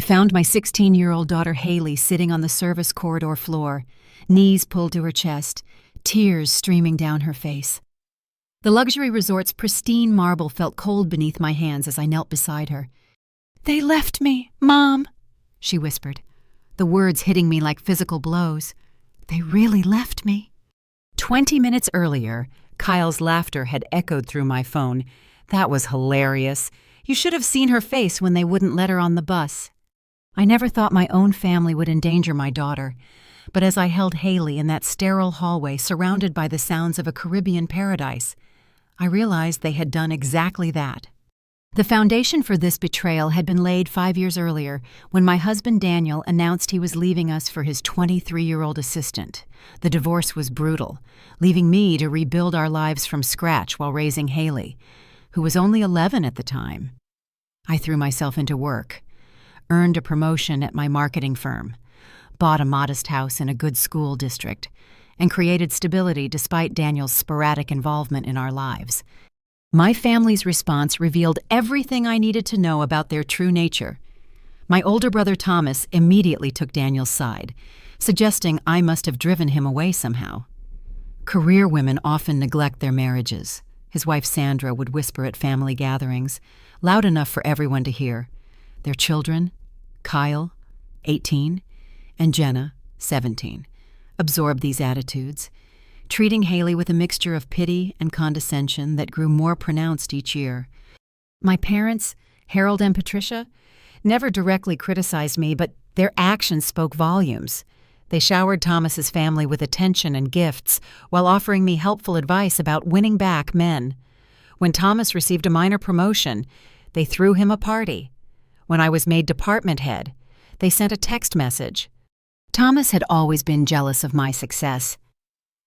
I found my 16-year-old daughter Haley sitting on the service corridor floor, knees pulled to her chest, tears streaming down her face. The luxury resort's pristine marble felt cold beneath my hands as I knelt beside her. "They left me, Mom," she whispered, the words hitting me like physical blows. They really left me. 20 minutes earlier, Kyle's laughter had echoed through my phone. "That was hilarious. You should have seen her face when they wouldn't let her on the bus." I never thought my own family would endanger my daughter, but as I held Haley in that sterile hallway surrounded by the sounds of a Caribbean paradise, I realized they had done exactly that. The foundation for this betrayal had been laid 5 years earlier when my husband Daniel announced he was leaving us for his 23-year-old assistant. The divorce was brutal, leaving me to rebuild our lives from scratch while raising Haley, who was only 11 at the time. I threw myself into work, earned a promotion at my marketing firm, bought a modest house in a good school district, and created stability despite Daniel's sporadic involvement in our lives. My family's response revealed everything I needed to know about their true nature. My older brother Thomas immediately took Daniel's side, suggesting I must have driven him away somehow. Career women often neglect their marriages, his wife Sandra would whisper at family gatherings, loud enough for everyone to hear. Their children, Kyle, 18, and Jenna, 17, absorbed these attitudes, treating Haley with a mixture of pity and condescension that grew more pronounced each year. My parents, Harold and Patricia, never directly criticized me, but their actions spoke volumes. They showered Thomas's family with attention and gifts while offering me helpful advice about winning back men. When Thomas received a minor promotion, they threw him a party. When I was made department head, they sent a text message. Thomas had always been jealous of my success.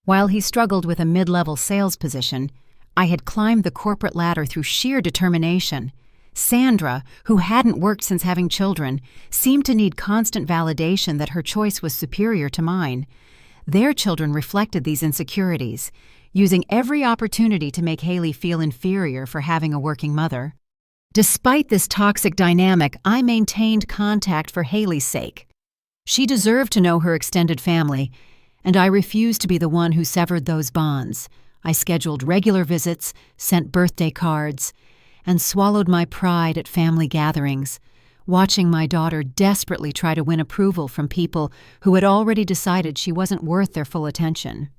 While he struggled with a mid-level sales position, I had climbed the corporate ladder through sheer determination. Sandra, who hadn't worked since having children, seemed to need constant validation that her choice was superior to mine. Their children reflected these insecurities, using every opportunity to make Haley feel inferior for having a working mother. Despite this toxic dynamic, I maintained contact for Haley's sake. She deserved to know her extended family, and I refused to be the one who severed those bonds. I scheduled regular visits, sent birthday cards, and swallowed my pride at family gatherings, watching my daughter desperately try to win approval from people who had already decided she wasn't worth their full attention.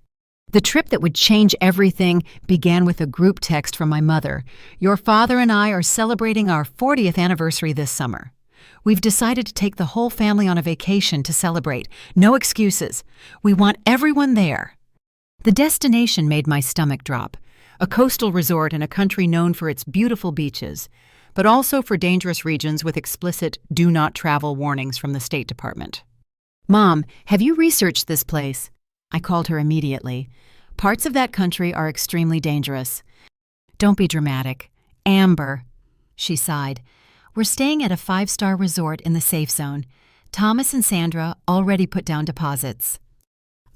The trip that would change everything began with a group text from my mother. "Your father and I are celebrating our 40th anniversary this summer. We've decided to take the whole family on a vacation to celebrate. No excuses. We want everyone there." The destination made my stomach drop. A coastal resort in a country known for its beautiful beaches, but also for dangerous regions with explicit "do not travel" warnings from the State Department. "Mom, have you researched this place?" I called her immediately. "Parts of that country are extremely dangerous." "Don't be dramatic. Amber," she sighed. "We're staying at a 5-star resort in the safe zone. Thomas and Sandra already put down deposits.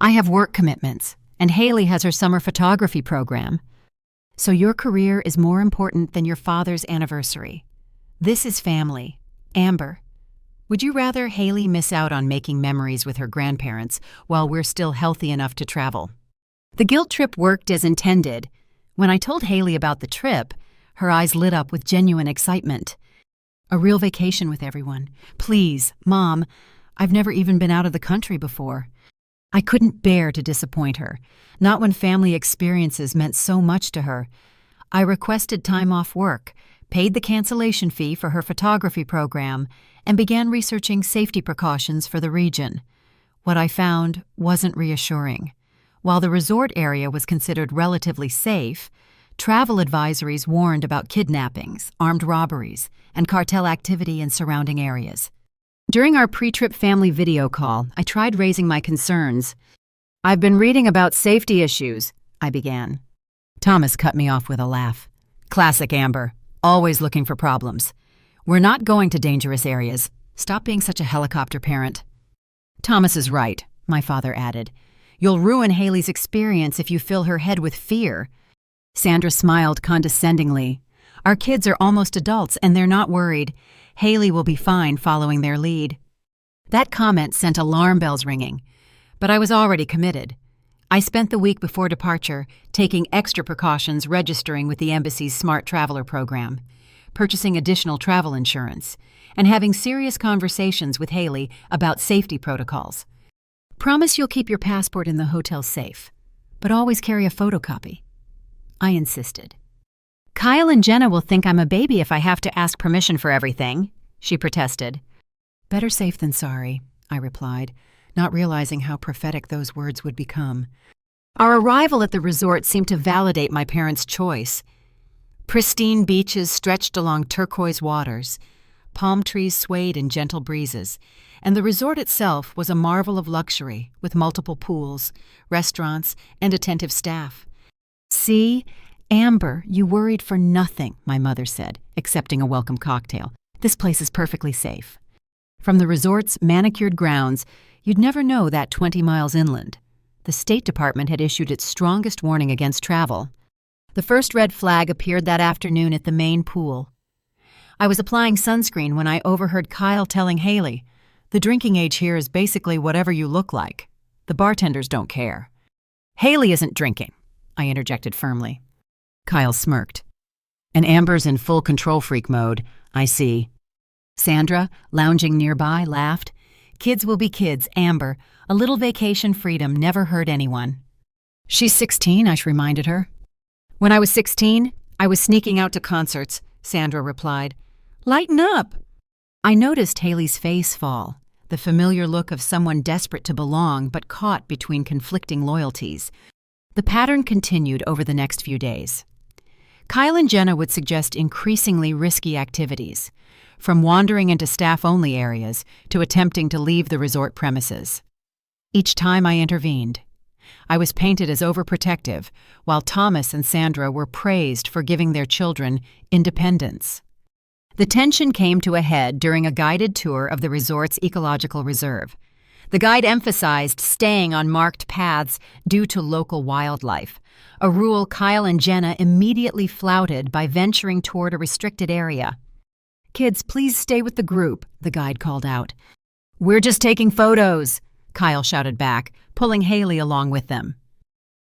I have work commitments, and Haley has her summer photography program. So your career is more important than your father's anniversary. This is family. Amber, would you rather Haley miss out on making memories with her grandparents while we're still healthy enough to travel?" The guilt trip worked as intended. When I told Haley about the trip, her eyes lit up with genuine excitement. "A real vacation with everyone. Please, Mom, I've never even been out of the country before." I couldn't bear to disappoint her, not when family experiences meant so much to her. I requested time off work, paid the cancellation fee for her photography program, and began researching safety precautions for the region. What I found wasn't reassuring. While the resort area was considered relatively safe, travel advisories warned about kidnappings, armed robberies, and cartel activity in surrounding areas. During our pre-trip family video call, I tried raising my concerns. "I've been reading about safety issues," I began. Thomas cut me off with a laugh. "Classic Amber, always looking for problems. We're not going to dangerous areas. Stop being such a helicopter parent." "Thomas is right," my father added. "You'll ruin Haley's experience if you fill her head with fear." Sandra smiled condescendingly. "Our kids are almost adults and they're not worried. Haley will be fine following their lead. That comment sent alarm bells ringing, but I was already committed. I spent the week before departure taking extra precautions registering with the embassy's Smart Traveler program, purchasing additional travel insurance, and having serious conversations with Haley about safety protocols. Promise you'll keep your passport in the hotel safe, but always carry a photocopy. I insisted. Kyle and Jenna will think I'm a baby if I have to ask permission for everything, she protested. Better safe than sorry, I replied, not realizing how prophetic those words would become. Our arrival at the resort seemed to validate my parents' choice. Pristine beaches stretched along turquoise waters, palm trees swayed in gentle breezes, and the resort itself was a marvel of luxury with multiple pools, restaurants, and attentive staff. See, Amber, you worried for nothing, my mother said, accepting a welcome cocktail. This place is perfectly safe. From the resort's manicured grounds, you'd never know that 20 miles inland. The State Department had issued its strongest warning against travel. The first red flag appeared that afternoon at the main pool. I was applying sunscreen when I overheard Kyle telling Haley, "The drinking age here is basically whatever you look like. The bartenders don't care." "Haley isn't drinking," I interjected firmly. Kyle smirked. "And Amber's in full control freak mode, I see." Sandra, lounging nearby, laughed. "Kids will be kids, Amber. A little vacation freedom never hurt anyone." "She's 16, I reminded her. "When I was 16, I was sneaking out to concerts," Sandra replied. "Lighten up." I noticed Haley's face fall, the familiar look of someone desperate to belong but caught between conflicting loyalties. The pattern continued over the next few days. Kyle and Jenna would suggest increasingly risky activities, from wandering into staff-only areas to attempting to leave the resort premises. Each time I intervened, I was painted as overprotective, while Thomas and Sandra were praised for giving their children independence. The tension came to a head during a guided tour of the resort's ecological reserve. The guide emphasized staying on marked paths due to local wildlife, a rule Kyle and Jenna immediately flouted by venturing toward a restricted area. "Kids, please stay with the group," the guide called out. "We're just taking photos," Kyle shouted back, pulling Haley along with them.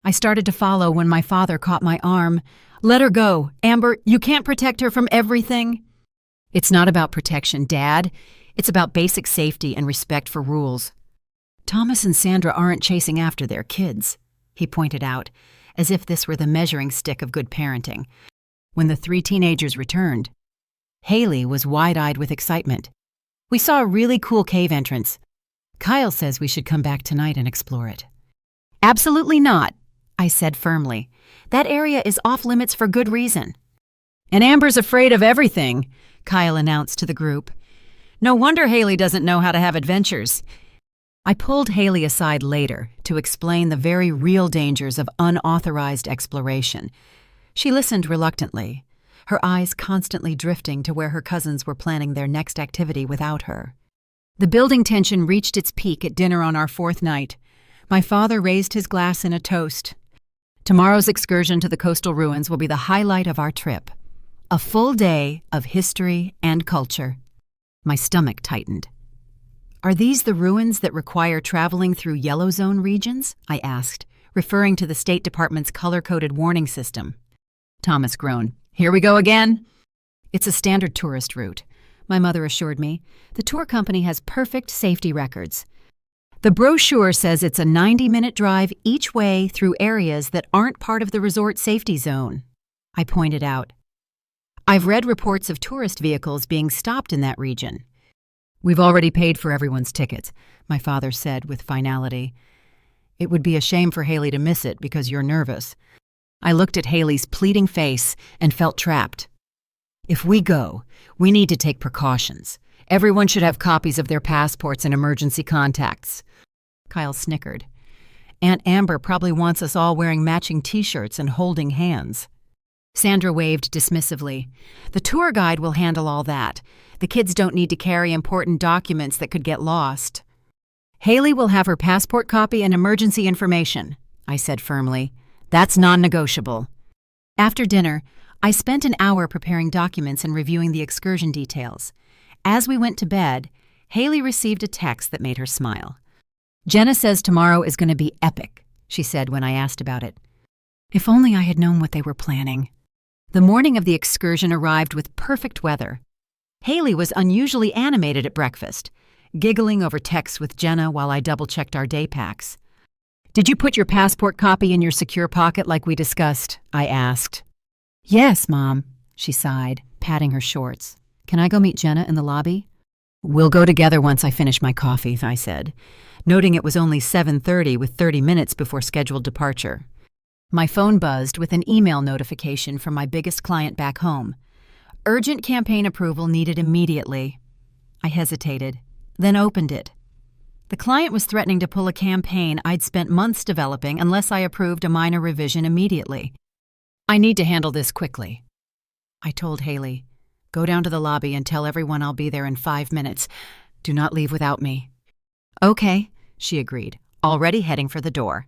I started to follow when my father caught my arm. "Let her go. Amber, you can't protect her from everything." "It's not about protection, Dad. It's about basic safety and respect for rules." "Thomas and Sandra aren't chasing after their kids," he pointed out, as if this were the measuring stick of good parenting. When the 3 teenagers returned, Haley was wide-eyed with excitement. "We saw a really cool cave entrance. Kyle says we should come back tonight and explore it." "Absolutely not," I said firmly. "That area is off-limits for good reason." "And Amber's afraid of everything," Kyle announced to the group. "No wonder Haley doesn't know how to have adventures." I pulled Haley aside later to explain the very real dangers of unauthorized exploration. She listened reluctantly, her eyes constantly drifting to where her cousins were planning their next activity without her. The building tension reached its peak at dinner on our 4th night. My father raised his glass in a toast. Tomorrow's excursion to the coastal ruins will be the highlight of our trip. A full day of history and culture. My stomach tightened. "Are these the ruins that require traveling through yellow zone regions?" I asked, referring to the State Department's color-coded warning system. Thomas groaned. "Here we go again?" "It's a standard tourist route," my mother assured me. "The tour company has perfect safety records. The brochure says it's a 90-minute drive each way through areas that aren't part of the resort safety zone," I pointed out. "I've read reports of tourist vehicles being stopped in that region." "We've already paid for everyone's tickets," my father said with finality. "It would be a shame for Haley to miss it because you're nervous." I looked at Haley's pleading face and felt trapped. "If we go, we need to take precautions. Everyone should have copies of their passports and emergency contacts." Kyle snickered. "Aunt Amber probably wants us all wearing matching t-shirts and holding hands." Sandra waved dismissively. "The tour guide will handle all that. The kids don't need to carry important documents that could get lost." "Haley will have her passport copy and emergency information," I said firmly. "That's non-negotiable." After dinner, I spent an hour preparing documents and reviewing the excursion details. As we went to bed, Haley received a text that made her smile. "Jenna says tomorrow is going to be epic," she said when I asked about it. If only I had known what they were planning. The morning of the excursion arrived with perfect weather. Haley was unusually animated at breakfast, giggling over texts with Jenna while I double-checked our day packs. "Did you put your passport copy in your secure pocket like we discussed?" I asked. "Yes, Mom," she sighed, patting her shorts. "Can I go meet Jenna in the lobby?" "We'll go together once I finish my coffee," I said, noting it was only 7:30 with 30 minutes before scheduled departure. My phone buzzed with an email notification from my biggest client back home. Urgent campaign approval needed immediately. I hesitated, then opened it. The client was threatening to pull a campaign I'd spent months developing unless I approved a minor revision immediately. "I need to handle this quickly," I told Haley. "Go down to the lobby and tell everyone I'll be there in 5 minutes. Do not leave without me." "Okay," she agreed, already heading for the door.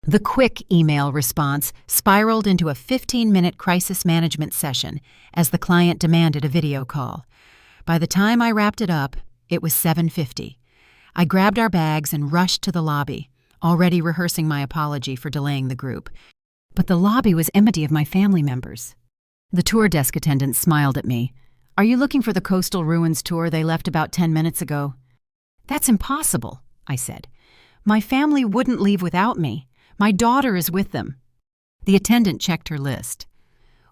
The quick email response spiraled into a 15-minute crisis management session as the client demanded a video call. By the time I wrapped it up, it was 7:50. I grabbed our bags and rushed to the lobby, already rehearsing my apology for delaying the group. But the lobby was empty of my family members. The tour desk attendant smiled at me. "Are you looking for the Coastal Ruins tour they left about 10 minutes ago?" "That's impossible," I said. "My family wouldn't leave without me. My daughter is with them." The attendant checked her list.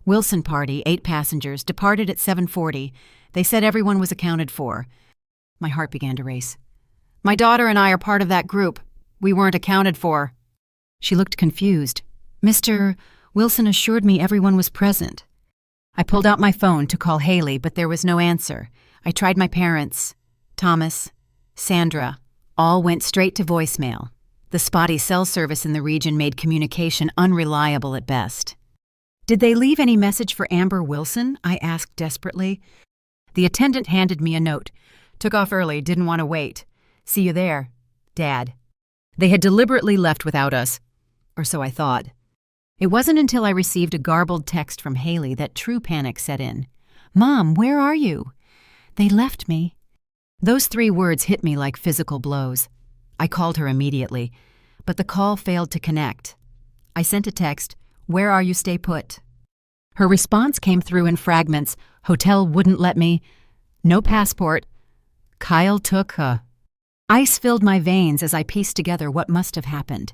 "Wilson party, 8 passengers, departed at 7:40. They said everyone was accounted for." My heart began to race. "My daughter and I are part of that group. We weren't accounted for." She looked confused. "Mr. Wilson assured me everyone was present." I pulled out my phone to call Haley, but there was no answer. I tried my parents, Thomas, Sandra. All went straight to voicemail. The spotty cell service in the region made communication unreliable at best. "Did they leave any message for Amber Wilson?" I asked desperately. The attendant handed me a note. "Took off early, didn't want to wait. See you there, Dad." They had deliberately left without us, or so I thought. It wasn't until I received a garbled text from Haley that true panic set in. "Mom, where are you?" "They left me." Those 3 words hit me like physical blows. I called her immediately, but the call failed to connect. I sent a text, "Where are you? Stay put." Her response came through in fragments. "Hotel wouldn't let me. No passport. Kyle took a..." Ice filled my veins as I pieced together what must have happened.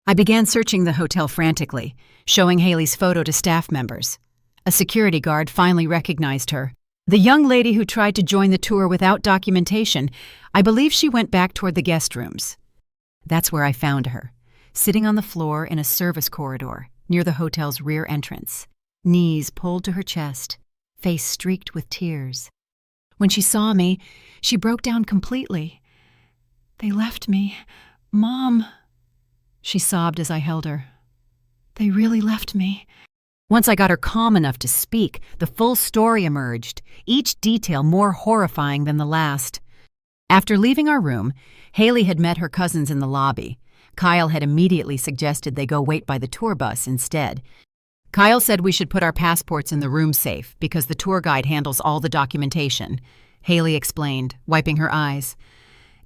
I began searching the hotel frantically, showing Haley's photo to staff members. A security guard finally recognized her. The young lady who tried to join the tour without documentation. I believe she went back toward the guest rooms. That's where I found her, sitting on the floor in a service corridor near the hotel's rear entrance, knees pulled to her chest, face streaked with tears. When she saw me, she broke down completely. "They left me. Mom," she sobbed as I held her. "They really left me." Once I got her calm enough to speak, the full story emerged, each detail more horrifying than the last. After leaving our room, Haley had met her cousins in the lobby. Kyle had immediately suggested they go wait by the tour bus instead. Kyle said we should put our passports in the room safe because the tour guide handles all the documentation, Haley explained, wiping her eyes.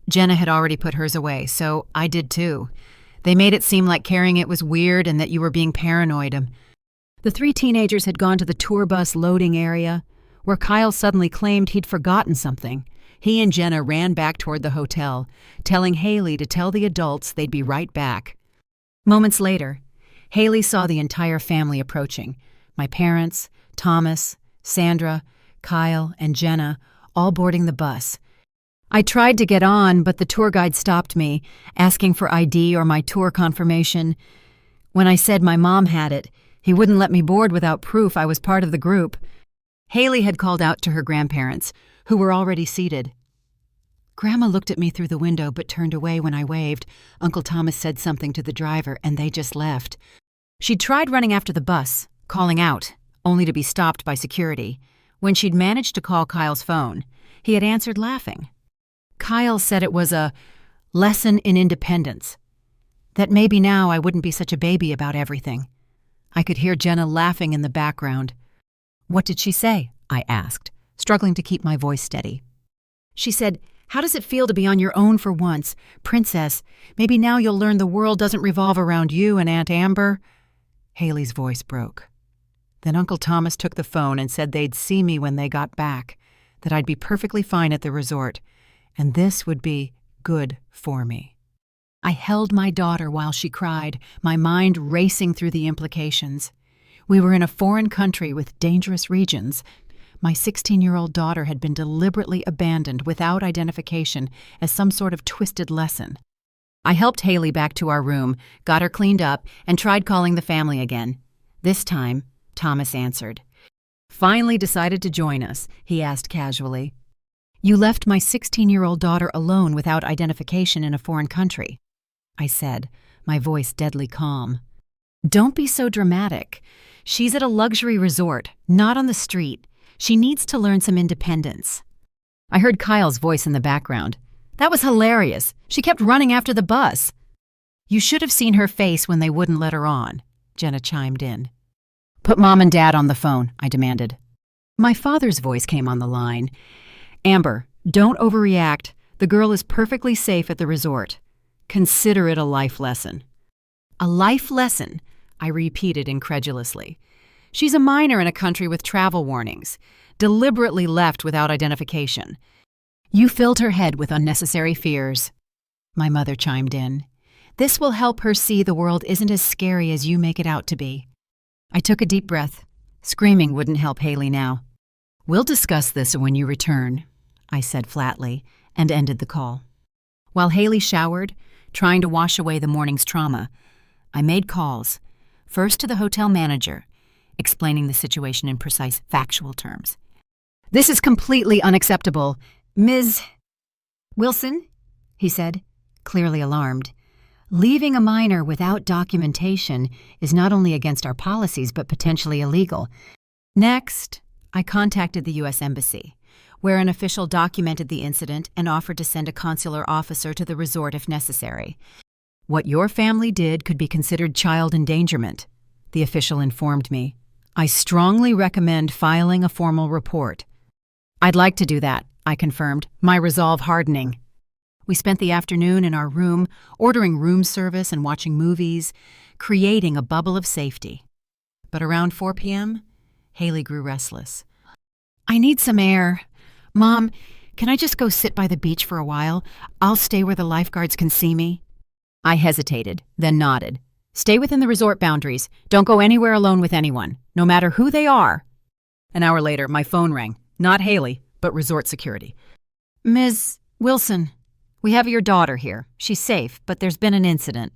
Jenna had already put hers away, so I did too. They made it seem like carrying it was weird and that you were being paranoid. The 3 teenagers had gone to the tour bus loading area, where Kyle suddenly claimed he'd forgotten something. He and Jenna ran back toward the hotel, telling Haley to tell the adults they'd be right back. Moments later, Haley saw the entire family approaching. My parents, Thomas, Sandra, Kyle, and Jenna, all boarding the bus. I tried to get on, but the tour guide stopped me, asking for ID or my tour confirmation. When I said my mom had it, he wouldn't let me board without proof I was part of the group. Haley had called out to her grandparents, who were already seated. Grandma looked at me through the window but turned away when I waved. Uncle Thomas said something to the driver, and they just left. She'd tried running after the bus, calling out, only to be stopped by security. When she'd managed to call Kyle's phone, he had answered laughing. Kyle said it was a lesson in independence, that maybe now I wouldn't be such a baby about everything. I could hear Jenna laughing in the background. "What did she say?" I asked, struggling to keep my voice steady. She said, "How does it feel to be on your own for once? Princess, maybe now you'll learn the world doesn't revolve around you and Aunt Amber." Haley's voice broke. Then Uncle Thomas took the phone and said they'd see me when they got back, that I'd be perfectly fine at the resort, and this would be good for me. I held my daughter while she cried, my mind racing through the implications. We were in a foreign country with dangerous regions. My 16-year-old daughter had been deliberately abandoned without identification as some sort of twisted lesson. I helped Haley back to our room, got her cleaned up, and tried calling the family again. This time, Thomas answered. "Finally decided to join us," he asked casually. "You left my 16-year-old daughter alone without identification in a foreign country," I said, my voice deadly calm. "Don't be so dramatic. She's at a luxury resort, not on the street. She needs to learn some independence." I heard Kyle's voice in the background. "That was hilarious. She kept running after the bus." "You should have seen her face when they wouldn't let her on," Jenna chimed in. "Put Mom and Dad on the phone," I demanded. My father's voice came on the line. "Amber, don't overreact. The girl is perfectly safe at the resort. Consider it a life lesson." "A life lesson?" I repeated incredulously. "She's a minor in a country with travel warnings, deliberately left without identification. You filled her head with unnecessary fears." My mother chimed in. "This will help her see the world isn't as scary as you make it out to be." I took a deep breath. Screaming wouldn't help Haley now. "We'll discuss this when you return," I said flatly, and ended the call. While Haley showered, trying to wash away the morning's trauma, I made calls, first to the hotel manager, explaining the situation in precise, factual terms. "This is completely unacceptable. Ms. Wilson," he said, clearly alarmed. "Leaving a minor without documentation is not only against our policies but potentially illegal." Next, I contacted the U.S. Embassy, where an official documented the incident and offered to send a consular officer to the resort if necessary. "What your family did could be considered child endangerment," the official informed me. "I strongly recommend filing a formal report." "I'd like to do that," I confirmed, my resolve hardening. We spent the afternoon in our room, ordering room service and watching movies, creating a bubble of safety. But around 4 p.m., Haley grew restless. "I need some air. Mom, can I just go sit by the beach for a while? I'll stay where the lifeguards can see me." I hesitated, then nodded. "Stay within the resort boundaries. Don't go anywhere alone with anyone, no matter who they are." An hour later, my phone rang. Not Haley, but resort security. "Ms. Wilson, we have your daughter here. She's safe, but there's been an incident."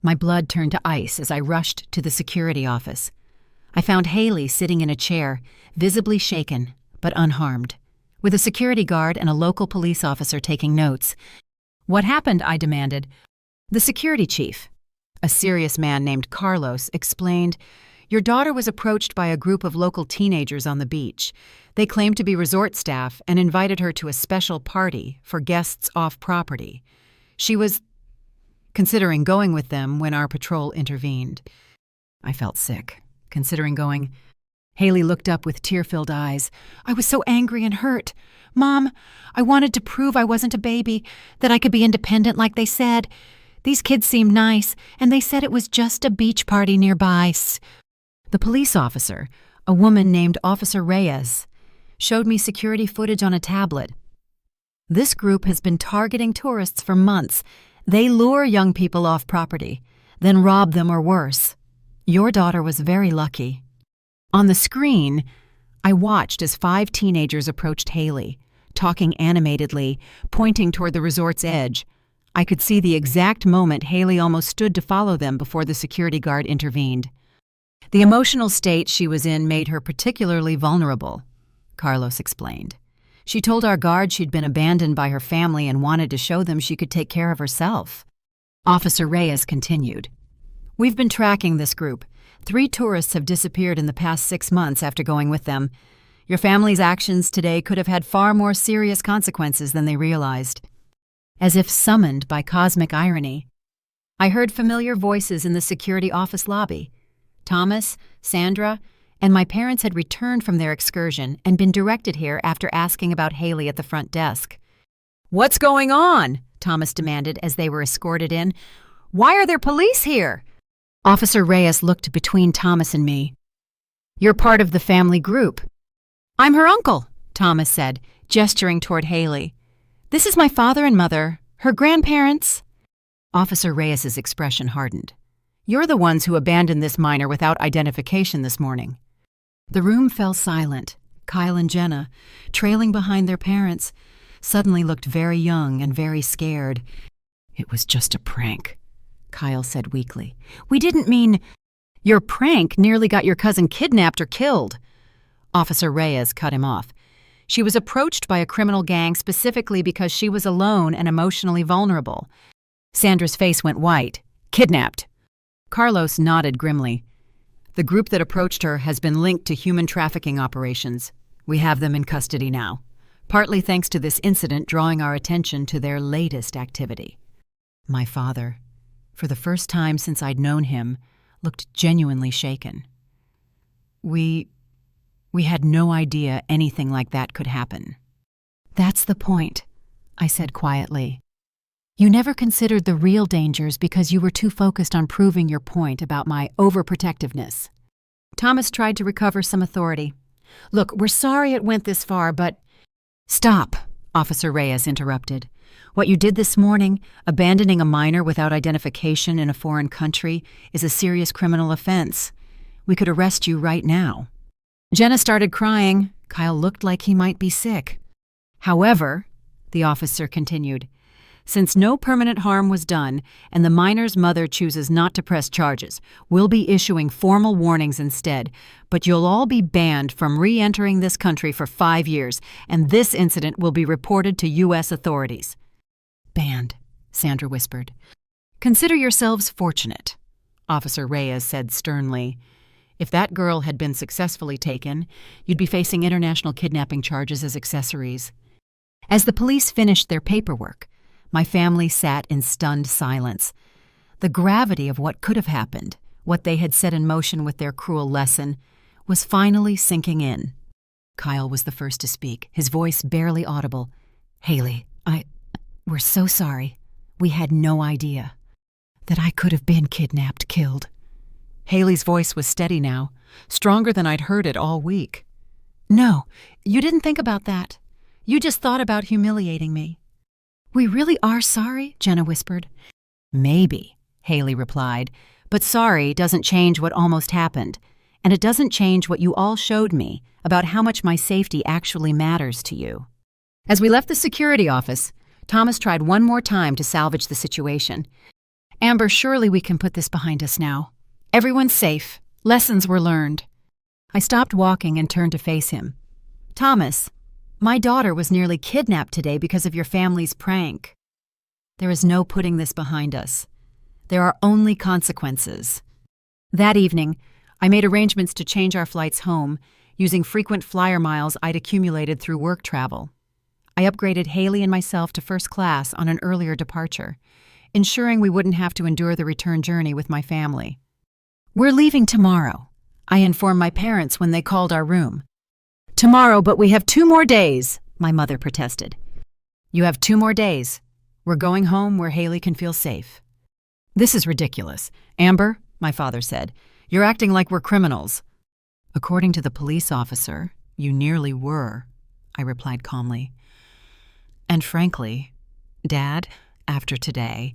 My blood turned to ice as I rushed to the security office. I found Haley sitting in a chair, visibly shaken, but unharmed, with a security guard and a local police officer taking notes. "What happened?" I demanded. The security chief, a serious man named Carlos, explained, "Your daughter was approached by a group of local teenagers on the beach. They claimed to be resort staff and invited her to a special party for guests off property. She was considering going with them when our patrol intervened." I felt sick, considering going. Haley looked up with tear-filled eyes. "I was so angry and hurt. Mom, I wanted to prove I wasn't a baby, that I could be independent like they said. These kids seemed nice, and they said it was just a beach party nearby." The police officer, a woman named Officer Reyes, showed me security footage on a tablet. "This group has been targeting tourists for months. They lure young people off property, then rob them or worse. Your daughter was very lucky." On the screen, I watched as 5 teenagers approached Haley, talking animatedly, pointing toward the resort's edge. I could see the exact moment Haley almost stood to follow them before the security guard intervened. "The emotional state she was in made her particularly vulnerable," Carlos explained. "She told our guard she'd been abandoned by her family and wanted to show them she could take care of herself." Officer Reyes continued. "We've been tracking this group. 3 tourists have disappeared in the past 6 months after going with them. Your family's actions today could have had far more serious consequences than they realized." As if summoned by cosmic irony, I heard familiar voices in the security office lobby. Thomas, Sandra, and my parents had returned from their excursion and been directed here after asking about Haley at the front desk. "What's going on?" Thomas demanded as they were escorted in. "Why are there police here?" Officer Reyes looked between Thomas and me. "You're part of the family group." "I'm her uncle," Thomas said, gesturing toward Haley. "This is my father and mother, her grandparents." Officer Reyes's expression hardened. "You're the ones who abandoned this minor without identification this morning." The room fell silent. Kyle and Jenna, trailing behind their parents, suddenly looked very young and very scared. "It was just a prank," Kyle said weakly. "We didn't mean—" "Your prank nearly got your cousin kidnapped or killed." Officer Reyes cut him off. "She was approached by a criminal gang specifically because she was alone and emotionally vulnerable." Sandra's face went white. "Kidnapped." Carlos nodded grimly. "The group that approached her has been linked to human trafficking operations. We have them in custody now, partly thanks to this incident drawing our attention to their latest activity." My father, for the first time since I'd known him, looked genuinely shaken. We had no idea anything like that could happen." "That's the point," I said quietly. "You never considered the real dangers because you were too focused on proving your point about my overprotectiveness." Thomas tried to recover some authority. "Look, we're sorry it went this far, but—" "Stop," Officer Reyes interrupted. "What you did this morning, abandoning a minor without identification in a foreign country, is a serious criminal offense. We could arrest you right now." Jenna started crying. Kyle looked like he might be sick. "However," the officer continued, "since no permanent harm was done and the minor's mother chooses not to press charges, we'll be issuing formal warnings instead, but you'll all be banned from re-entering this country for 5 years, and this incident will be reported to U.S. authorities." "Banned," Sandra whispered. "Consider yourselves fortunate," Officer Reyes said sternly. "If that girl had been successfully taken, you'd be facing international kidnapping charges as accessories." As the police finished their paperwork, my family sat in stunned silence. The gravity of what could have happened, what they had set in motion with their cruel lesson, was finally sinking in. Kyle was the first to speak, his voice barely audible. "Haley, we're so sorry. We had no idea that I could have been kidnapped, killed." Haley's voice was steady now, stronger than I'd heard it all week. "No, you didn't think about that. You just thought about humiliating me." "We really are sorry," Jenna whispered. "Maybe," Haley replied, "but sorry doesn't change what almost happened, and it doesn't change what you all showed me about how much my safety actually matters to you." As we left the security office, Thomas tried one more time to salvage the situation. "Amber, surely we can put this behind us now. Everyone's safe. Lessons were learned." I stopped walking and turned to face him. "Thomas, my daughter was nearly kidnapped today because of your family's prank. There is no putting this behind us. There are only consequences." That evening, I made arrangements to change our flights home, using frequent flyer miles I'd accumulated through work travel. I upgraded Haley and myself to first class on an earlier departure, ensuring we wouldn't have to endure the return journey with my family. "We're leaving tomorrow," I informed my parents when they called our room. "Tomorrow, but we have 2 more days," my mother protested. "You have 2 more days. We're going home where Haley can feel safe." "This is ridiculous. Amber," my father said, "you're acting like we're criminals." "According to the police officer, you nearly were," I replied calmly. "And frankly, Dad, after today,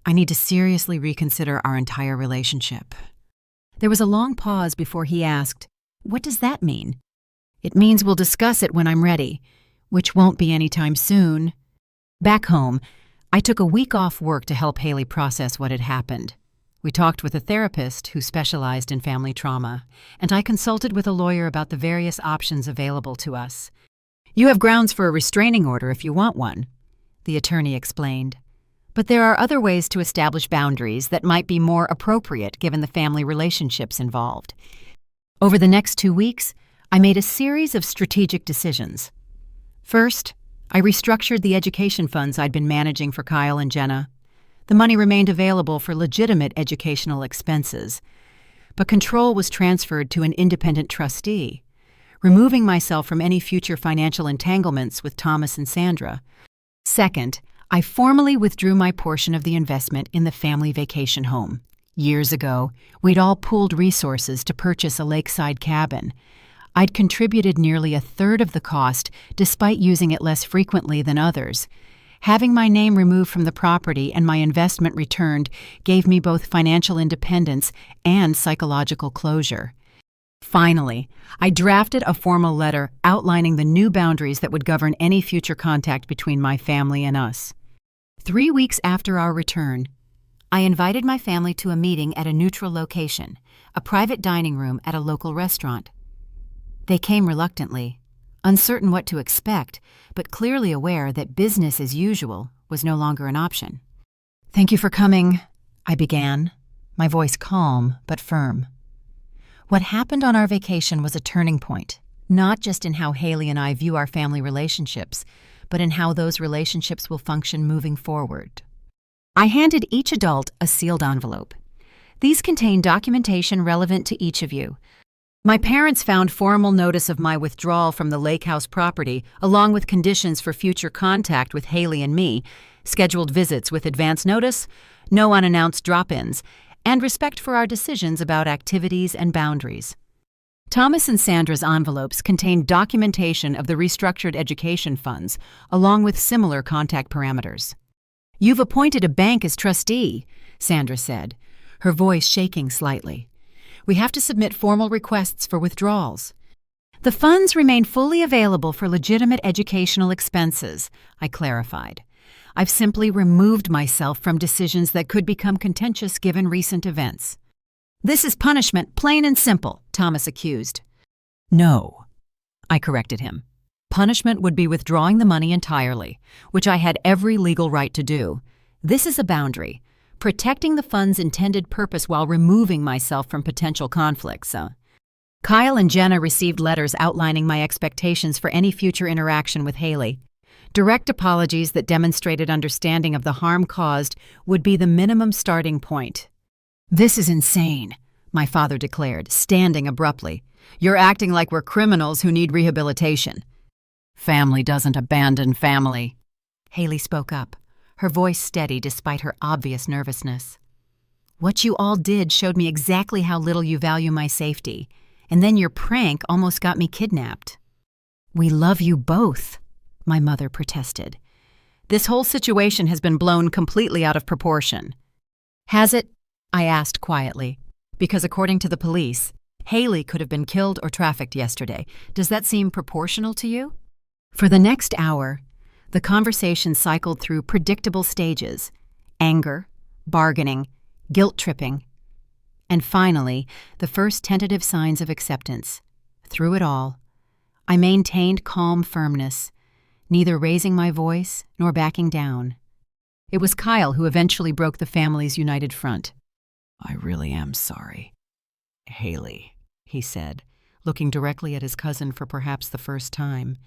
I need to seriously reconsider our entire relationship." There was a long pause before he asked, "What does that mean?" "It means we'll discuss it when I'm ready, which won't be anytime soon." Back home, I took a week off work to help Haley process what had happened. We talked with a therapist who specialized in family trauma, and I consulted with a lawyer about the various options available to us. "You have grounds for a restraining order if you want one," the attorney explained. "But there are other ways to establish boundaries that might be more appropriate given the family relationships involved." Over the next 2 weeks, I made a series of strategic decisions. First, I restructured the education funds I'd been managing for Kyle and Jenna. The money remained available for legitimate educational expenses, but control was transferred to an independent trustee, removing myself from any future financial entanglements with Thomas and Sandra. Second, I formally withdrew my portion of the investment in the family vacation home. Years ago, we'd all pooled resources to purchase a lakeside cabin. I'd contributed nearly a third of the cost despite using it less frequently than others. Having my name removed from the property and my investment returned gave me both financial independence and psychological closure. Finally, I drafted a formal letter outlining the new boundaries that would govern any future contact between my family and us. 3 weeks after our return, I invited my family to a meeting at a neutral location, a private dining room at a local restaurant. They came reluctantly, uncertain what to expect, but clearly aware that business as usual was no longer an option. "Thank you for coming," I began, my voice calm but firm. What happened on our vacation was a turning point, not just in how Haley and I view our family relationships, but in how those relationships will function moving forward. I handed each adult a sealed envelope. These contain documentation relevant to each of you. My parents found formal notice of my withdrawal from the lake house property, along with conditions for future contact with Haley and me, scheduled visits with advance notice, no unannounced drop-ins, and respect for our decisions about activities and boundaries. Thomas and Sandra's envelopes contained documentation of the restructured education funds, along with similar contact parameters. "You've appointed a bank as trustee," Sandra said, her voice shaking slightly. "We have to submit formal requests for withdrawals." "The funds remain fully available for legitimate educational expenses," I clarified. "I've simply removed myself from decisions that could become contentious given recent events." "This is punishment, plain and simple," Thomas accused. "No," I corrected him. "Punishment would be withdrawing the money entirely, which I had every legal right to do. This is a boundary, protecting the fund's intended purpose while removing myself from potential conflicts." Kyle and Jenna received letters outlining my expectations for any future interaction with Haley. Direct apologies that demonstrated understanding of the harm caused would be the minimum starting point. "This is insane," my father declared, standing abruptly. "You're acting like we're criminals who need rehabilitation." "Family doesn't abandon family," Haley spoke up, her voice steady despite her obvious nervousness. "What you all did showed me exactly how little you value my safety, and then your prank almost got me kidnapped." "We love you both," my mother protested. "This whole situation has been blown completely out of proportion." "Has it?" I asked quietly. "Because according to the police, Haley could have been killed or trafficked yesterday. Does that seem proportional to you?" For the next hour, the conversation cycled through predictable stages: anger, bargaining, guilt-tripping, and finally, the first tentative signs of acceptance. Through it all, I maintained calm firmness, neither raising my voice nor backing down. It was Kyle who eventually broke the family's united front. "I really am sorry, Haley," he said, looking directly at his cousin for perhaps the first time.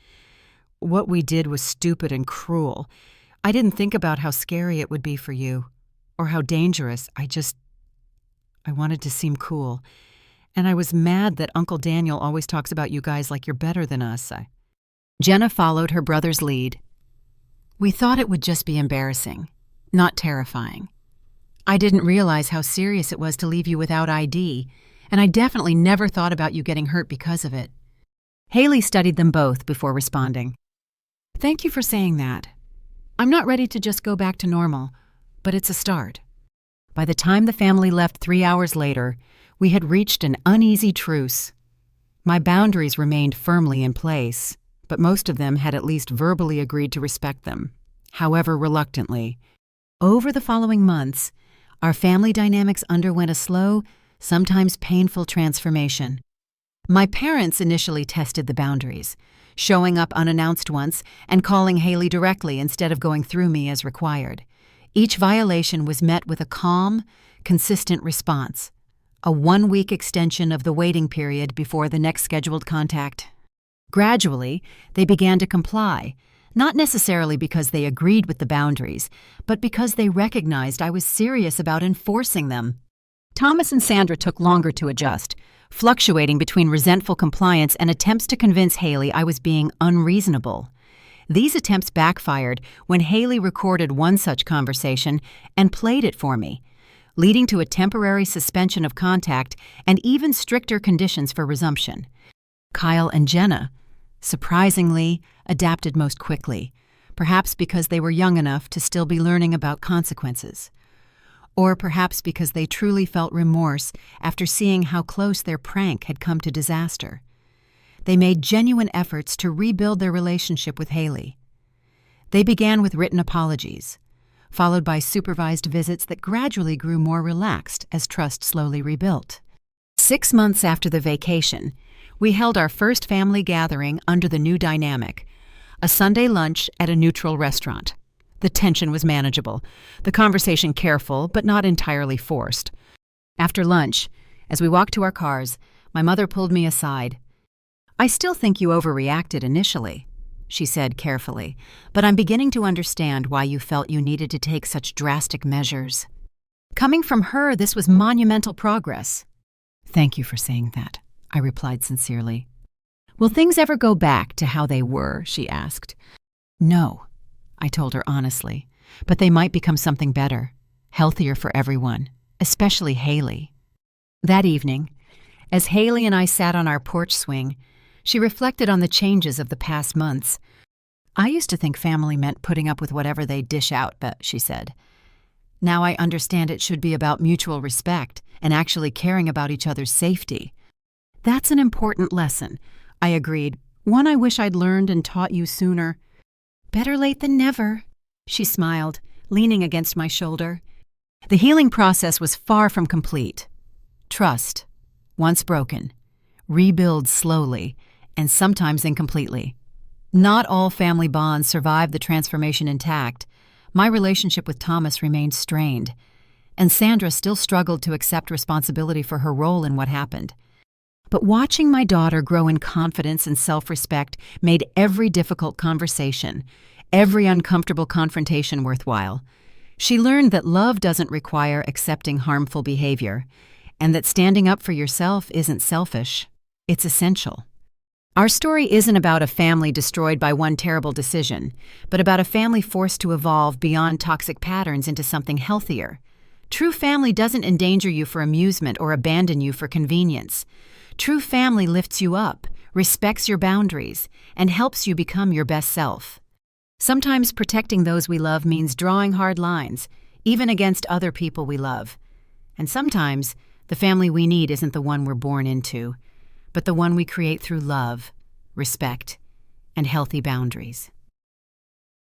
"What we did was stupid and cruel. I didn't think about how scary it would be for you, or how dangerous. I wanted to seem cool. And I was mad that Uncle Daniel always talks about you guys like you're better than us." Jenna followed her brother's lead. "We thought it would just be embarrassing, not terrifying. I didn't realize how serious it was to leave you without ID, and I definitely never thought about you getting hurt because of it." Haley studied them both before responding. "Thank you for saying that. I'm not ready to just go back to normal, but it's a start." By the time the family left 3 hours later, we had reached an uneasy truce. My boundaries remained firmly in place, but most of them had at least verbally agreed to respect them, however reluctantly. Over the following months, our family dynamics underwent a slow, sometimes painful transformation. My parents initially tested the boundaries, showing up unannounced once and calling Haley directly instead of going through me as required. Each violation was met with a calm, consistent response, a 1-week extension of the waiting period before the next scheduled contact. Gradually, they began to comply, not necessarily because they agreed with the boundaries, but because they recognized I was serious about enforcing them. Thomas and Sandra took longer to adjust, fluctuating between resentful compliance and attempts to convince Haley I was being unreasonable. These attempts backfired when Haley recorded one such conversation and played it for me, leading to a temporary suspension of contact and even stricter conditions for resumption. Kyle and Jenna, surprisingly, adapted most quickly, perhaps because they were young enough to still be learning about consequences. Or perhaps because they truly felt remorse after seeing how close their prank had come to disaster. They made genuine efforts to rebuild their relationship with Haley. They began with written apologies, followed by supervised visits that gradually grew more relaxed as trust slowly rebuilt. 6 months after the vacation, we held our first family gathering under the new dynamic, a Sunday lunch at a neutral restaurant. The tension was manageable, the conversation careful but not entirely forced. After lunch, as we walked to our cars, my mother pulled me aside. "I still think you overreacted initially," she said carefully, "but I'm beginning to understand why you felt you needed to take such drastic measures." Coming from her, this was monumental progress. "Thank you for saying that," I replied sincerely. "Will things ever go back to how they were?" she asked. "No," I told her honestly, "but they might become something better, healthier for everyone, especially Haley." That evening, as Haley and I sat on our porch swing, she reflected on the changes of the past months. "I used to think family meant putting up with whatever they dish out," she said. "Now I understand it should be about mutual respect and actually caring about each other's safety." "That's an important lesson," I agreed, "one I wish I'd learned and taught you sooner." "Better late than never," she smiled, leaning against my shoulder. The healing process was far from complete. Trust, once broken, rebuilds slowly and sometimes incompletely. Not all family bonds survived the transformation intact. My relationship with Thomas remained strained, and Sandra still struggled to accept responsibility for her role in what happened. But watching my daughter grow in confidence and self-respect made every difficult conversation, every uncomfortable confrontation worthwhile. She learned that love doesn't require accepting harmful behavior, and that standing up for yourself isn't selfish, it's essential. Our story isn't about a family destroyed by one terrible decision, but about a family forced to evolve beyond toxic patterns into something healthier. True family doesn't endanger you for amusement or abandon you for convenience. True family lifts you up, respects your boundaries, and helps you become your best self. Sometimes protecting those we love means drawing hard lines, even against other people we love. And sometimes the family we need isn't the one we're born into, but the one we create through love, respect, and healthy boundaries.